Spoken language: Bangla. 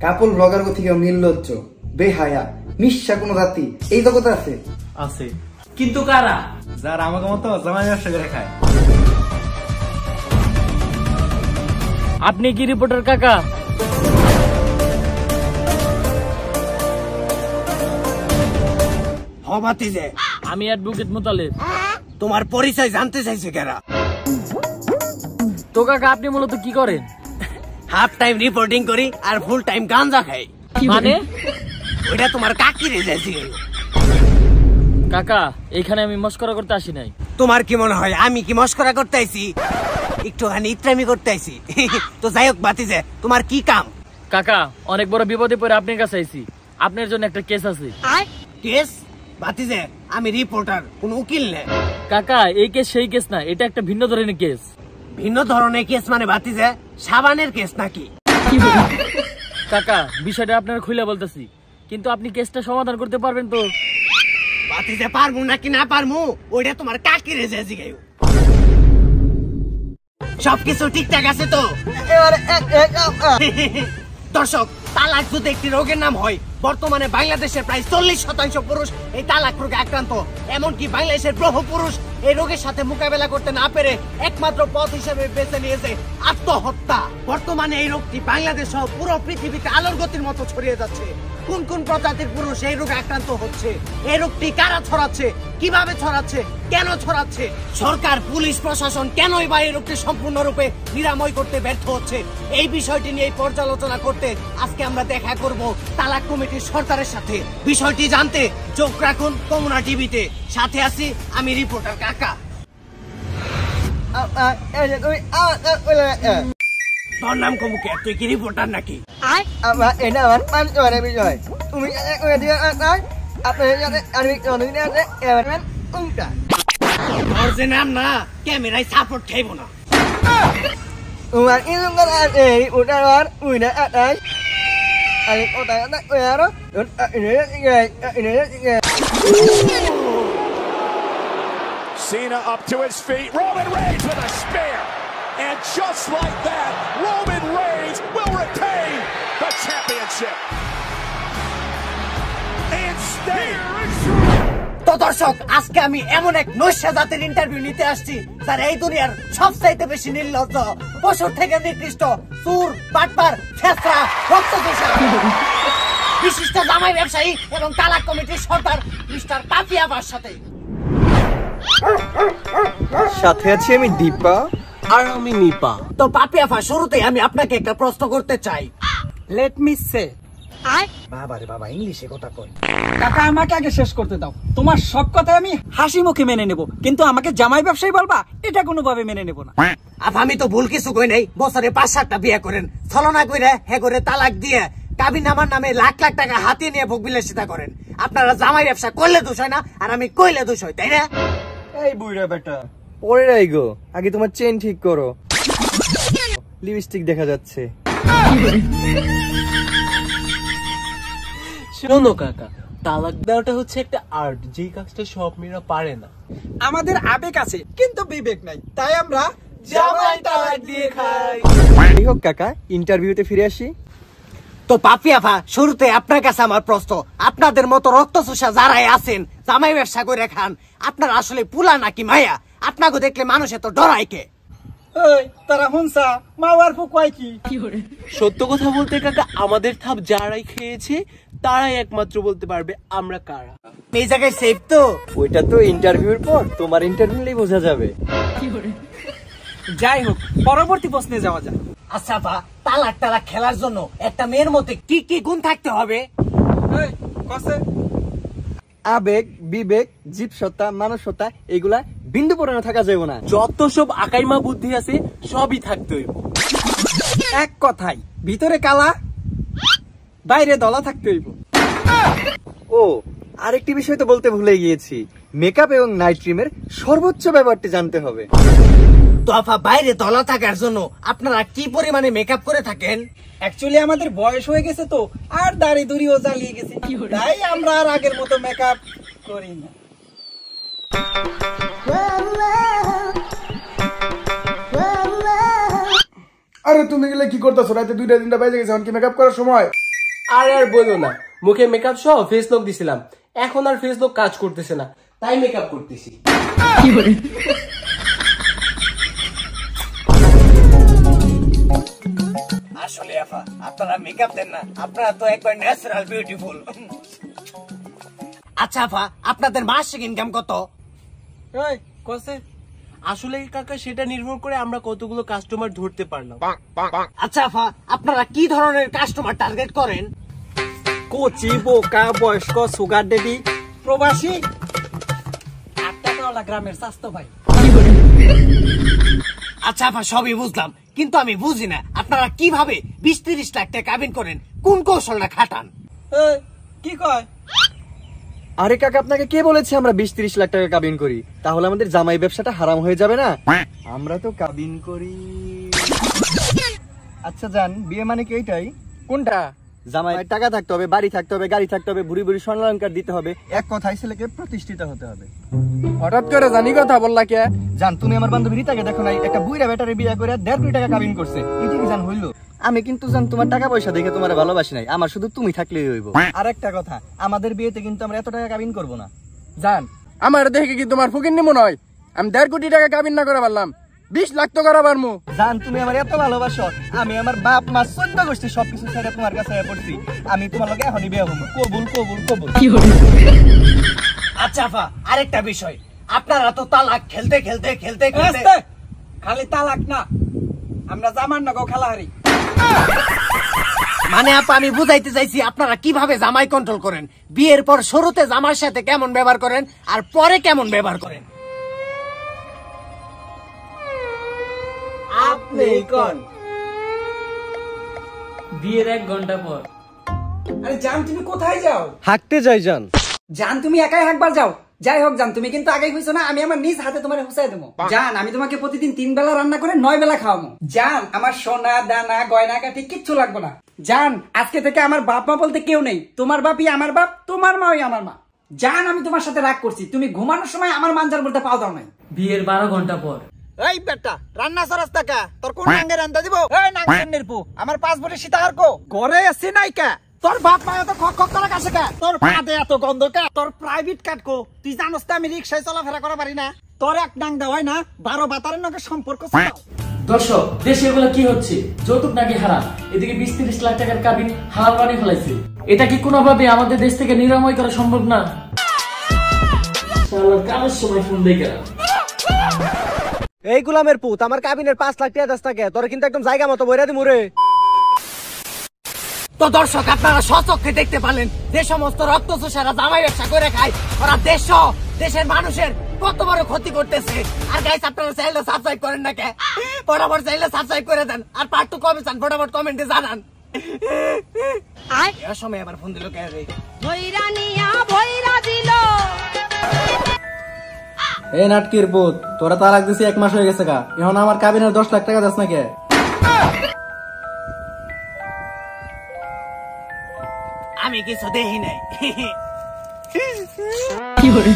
কাপল ব্লগার থেকে নির্লজ্জ বেহায়া নিঃস্বা কোন জাতি এই জগতে আছে? আছে, কিন্তু কারা? যারা আমাকে মতো জামাই ব্যবসা করে খায়। আপনি কি রিপোর্টার কাকা? হবাতিজে আমি অ্যাডভোকেট মোতালেব। তোমার পরিচয় জানতে চাইছে কেরা? তো কাকা আপনি মূলত কি করেন? হাফ টাইম রিপোর্টিং করি আর ফুল টাইম গাঞ্জা খাই। মানে ওইটা তোমার কাকি রে যাইছি। কাকা এখানে আমি মস্করা করতে আসি নাই। তোমার কি মনে হয় আমি কি মস্করা করতে আইছি? একটুখানি ইত্রামি করতে আইছি। তো যাই হোক বাতিজে, তোমার কি কাম? কাকা অনেক বড় বিপদে পড়ে আপনার কাছে আইছি, আপনার জন্য একটা কেস আছে। কেস? বাতিজে আমি রিপোর্টার, কোন উকিল নেই। কাকা এই কেস সেই কেস না, এটা একটা ভিন্ন ধরনের কেস। ভিন্ন ধরনের কেস মানে বাতিজে সাবানের কেস নাকি? কাকা বিষয়টা আপনার খুলে বলতেছি, কিন্তু আপনি কেসটা সমাধান করতে পারবেন তো? বাতিজে পারমু নাকি না পারমু ওইটা তোমার কাকি রে যাইছি গাই। সবকিছু ঠিকঠাক আছে তো? দর্শক, তালাক যদি একটি রোগের নাম হয়, বর্তমানে বাংলাদেশের প্রায় 40% পুরুষ এই তালাক রোগে আক্রান্ত। এমনকি বাংলাদেশের বহু পুরুষ এই রোগের সাথে মোকাবেলা করতে না পেরে একমাত্র পথ হিসেবে বেছে নিয়েছে আত্মহত্যা। বর্তমানে এই রোগটি বাংলাদেশ সহ পুরো পৃথিবীতে আলোর গতির মতো ছড়িয়ে যাচ্ছে। কোন কোন প্রজাতির পুরুষ এই রোগে আক্রান্ত হচ্ছে, এই রোগটি কারা ছড়াচ্ছে, কিভাবে ছড়াচ্ছে, কেন ছড়াচ্ছে, সরকার পুলিশ প্রশাসন কেনই বা এই রোগটি সম্পূর্ণরূপে নিরাময় করতে ব্যর্থ হচ্ছে, এই বিষয়টি নিয়ে পর্যালোচনা করতে আজকে আমরা দেখা করব তালাক কমিটির সরকারের সাথে। বিষয়টি জানতে চোখ রাখুন কমুনা টিভিতে। সাথে আছি আমি রিপোর্টার কাকা। তোর নাম কমুকে? তুই কি রিপোর্টার নাকি? এটা আমার পাঁচজনের বিষয়। তুমি তোর যে নাম না ক্যামেরায় সাপোর্ট খাইব না। তোমার ইনকাম আছে ওটার উইনা আটাই আর ওটা আর Cena up to his feet. Roman Reigns with a spear. And just like that, Roman Reigns will retain the championship. And stay. তো দর্শক, আজকে আমি এমন এক নৈশ জাতের ইন্টারভিউ নিতে আসছি যারা এই দুনিয়ার সবচাইতে বেশি নির্লজ্জ, পশুর থেকে নিকৃষ্ট, চোর, বাটপার, ছেঁচড়া, রক্তচোষা, বিশিষ্ট জামাই ব্যবসায়ী এবং তালাক কমিটির সরকার মিস্টার পাপিয়াবার সাথে। সাথে আছি আমি দীপা আর আমি নিপা। তো পাপিয়াফা, শুরুতেই আমি আপনাকে একটা প্রশ্ন করতে চাই। লেট মি সে। বাবারে বাবা, ইংলিশে কথা কই। কাকা আমাকে আগে শেষ করতে দাও। তোমার সব কথা আমি হাসি মুখে মেনে নেব, কিন্তু আমাকে জামাই ব্যবসায়ী বলবা এটা কোনোভাবে মেনে নেব না। আমি তো ভুল কিছু কই নাই। বছরে 5-7টা বিয়ে করেন, ছলনা কইরা হে করে তালাক দিয়ে কাবিন আমার নামে লাখ লাখ টাকা হাতিয়ে নিয়ে ভোগ বিলাসিতা করেন। আপনারা জামাই ব্যবসা করলে দোষ হয় না, আর আমি কইলে দোষ হয়, তাই না? এই বুইড়া বেটা পরে রাই গো, আগে তোমার চেন ঠিক করো, লিপস্টিক দেখা যাচ্ছে। শোনো কাকা, তালাক দেওয়াটা হচ্ছে একটা আর্ট, যেই কাজটা সব মেয়েরা পারে না। আমাদের আবেগ আছে কিন্তু বিবেক নাই, তাই আমরা জামাই তালাক দিয়ে খাই। যাই হোক কাকা, ইন্টারভিউতে ফিরে আসি। তো পাপিয়াফা, শুরুতে আপনার কাছে আমার প্রশ্ন, আপনাদের মতো রক্তচোষা যারাই আছেন, জামাই ব্যবসা করে খান, আপনারা আসলে পুলা নাকি মায়া? আপনাকে দেখলে মানুষ এত ডরায় কে? তারা হুনসা মাওয়ার ফুকয় কি? সত্য কথা বলতে কাকা, আমাদের থাপ যারাই খেয়েছে তারাই একমাত্র বলতে পারবে আমরা কারা। এই জায়গায় সেফ তো? ওইটা তো ইন্টারভিউর পর তোমার ইন্টারভিউলেই বোঝা যাবে। যাই হোক, পরবর্তী প্রশ্নে যাওয়া যায়। আচ্ছা বা, তালাক তালাক খেলার জন্য একটা মেয়ের মধ্যে কি কি গুণ থাকতে হবে? আবেগ, বিবেক, জীবসত্তা, মানসত্তা, এগুলা বিন্দু পরিমাণে থাকা যাবে না। যত সব আকাইমা বুদ্ধি আছে সবই থাকতে হইব। এক কথাই, ভিতরে কালা বাইরে দলা থাকতে হইব। ও আরেকটি বিষয় তো বলতে ভুলে গিয়েছি, মেকআপ এবং নাইট ক্রিমের সর্বোচ্চ ব্যাপারটি জানতে হবে। তো আপা, বাইরে দলা থাকার জন্য আপনারা কি পরিমাণে মেকআপ করে থাকেন? অ্যাকচুয়ালি আমাদের বয়স হয়ে গেছে তো, আর দাড়ি দুড়িও জ্বালিয়ে গেছে, তাই আমরা আর আগের মতো মেকআপ করি না। আরে তুমি গেলে কি করতেছো? রাতে 2টা 3টা বাজে গেছে, এখন কি মেকআপ করার সময়? আর বলো না, মুখে মেকআপ সহ ফেস লক দিছিলাম, এখন আর ফেস লক কাজ করতেছে না, তাই মেকআপ করতেছি। আসলে আফা আপনারা মেকআপ দেন না, আপনারা তো একবার ন্যাচারাল বিউটিফুল। আচ্ছা আফা, আপনাদের মাসিক ইনকাম কত? আসলে কাকা সেটা নির্ভর করে আমরা কতগুলো কাস্টমার ধরতে পারলাম। আচ্ছা আফা, আপনারা কি ধরনের কাস্টমার টার্গেট করেন? কোচি, বোকা, বয়স্ক, সুগার ডেডি, প্রবাসী, 8 টাকাওয়ালা গ্রামের স্বাস্থ্য ভাই। আচ্ছা আফা, সবই বুঝলাম, কিন্তু আমি বুঝি না আপনারা কিভাবে 20-30 লাখ টাকা কাবিন করেন, কোন কৌশলটা খাটান? কি কয়? আরে কাকা, আপনাকে কে বলেছে আমরা 20-30 লাখ টাকা কাবিন করি? তাহলে আমাদের জামাই ব্যবসাটা হারাম হয়ে যাবে না? আমরা তো কাবিন করি। আচ্ছা জান, বিয়ে মানে কি এইটাই? কোনটা? জামাই টাকা থাকতে হবে, বাড়ি থাকতে হবে, গাড়ি থাকতে হবে, ভুরি ভুরি স্বর্ণালঙ্কার দিতে হবে, এক কথায় ছেলেকে প্রতিষ্ঠিত হতে হবে। হঠাৎ করে জানি কথা বললা কে? জান, তুমি আমার বান্ধবী রিতাকে দেখো নাই? একটা বুইরা বেটারে বিয়ে করে 1.5 কোটি টাকা কাবিন করছে। এটা কি জান হইলো? আমি কিন্তু জান তোমার টাকা পয়সা দেখে তোমার ভালোবাসি নাই, আমার শুধু তুমি থাকলেই হইব। আর একটা কথা, আমাদের বিয়েতে কিন্তু আমরা এত টাকা কাবিন করব না। জান, আমার দেখে কি তোমার ফকিন্নি মনে হয়? আমি 1.5 কোটি টাকা কাবিন না করে পারলাম, 20 লাখ তো করা পারমু। জান, তুমি আমার এত ভালোবাসো, আমি আমার বাপ মা 14 গোষ্ঠী সবকিছু ছেড়ে তোমার কাছে পড়ছি। আমি তোমার লগে এখনই বিয়ে হবো। কবুল কবুল কবুল। আচ্ছা আফা, আরেকটা বিষয়, আপনারা তো তালাক খেলতে খেলতে খেলতে খেলতে খালি তালাক না, আমরা জামার নগো খেলা হারি। মানে আপা আমি বুঝাইতে চাইছি আপনারা কিভাবে জামাই কন্ট্রোল করেন, বিয়ের পর শুরুতে জামার সাথে কেমন ব্যবহার করেন আর পরে কেমন ব্যবহার করেন? আপনি কোন? বিয়ের 1 ঘন্টা পর। আরে জান, তুমি কোথায় যাও? হাঁটতে যাই জান। জান, তুমি একাই হাঁকবার যাও। যাই হোক জান, তুমি কিন্তু আগেই কইছো না আমি আমার নিজ হাতে তোমার হুসাই দেবো। জান, আমি তোমাকে প্রতিদিন 3 বেলা রান্না করে 9 বেলা খাওয়াবো। জান, আমার সোনা দানা গয়না কাটি কিচ্ছু লাগবে না। জান, আজকে থেকে আমার বাপ মা বলতে কেউ নেই, তোমার বাপই আমার বাপ, তোমার মাই আমার মা। জান, আমি তোমার সাথে রাগ করছি, তুমি ঘুমানোর সময় আমার মানজার বলতে পাও দাও নাই। বিয়ের 12 ঘন্টা পর। এই বেটা, রান্না সরাস টাকা তোর কোন নাঙ্গে রান্দা দিব? এই নাঙ্গের নিরপু, আমার 5 বছর সীতাহার কো ঘরে আসি নাই কা? তোর বাপ মা এত খক খক করে কাছে কা? তোর পাতে এত গন্ধ কা? তোর প্রাইভেট কাট কো? তুই জানোস তো আমি রিকশায় চলাফেরা করা পারি না? তোর এক নাং দেওয়া হয় না, 12 বাতারের নগে সম্পর্ক চাও। দর্শক, দেশে এগুলো কি হচ্ছে? যৌতুক নাকি হারাম, এদিকে 20-30 লাখ টাকার কাবিন হালাল বানিয়ে ফেলাইছে। এটা কি কোনোভাবে আমাদের দেশ থেকে নিরাময় করা সম্ভব না? শালার কামের সময় ফোন দেই কেন? এই গোলামের পুত, আমার কাবিনের 5 লাখ টাকা দাস টাকা, তোর কিন্তু একদম জায়গা মতো বইরা দিমু রে। তো দর্শক, আপনারা স্বচক্ষে দেখতে পারলেন যে সমস্ত রক্তচোষারা জামাই ব্যবসা করে খায়, ওরা দেশের মানুষের কত বড় ক্ষতি করতেছে। আর গাইস, আপনারা চাইলে সাবস্ক্রাইব করেন না কে? ফটাফট চাইলে সাবস্ক্রাইব করে দেন, আর পার্ট 2 কবে চান ফটাফট কমেন্টে জানান। এই সময় আবার ফোন দিল কে রে? এই নাটকির পুত, তোরা তালাক দিছি 1 মাস হয়ে গেছে গা, এখন আমার কাবিনের 10 লাখ টাকা দাস না কে? আমি কিছু দেখি নাই। কি করে?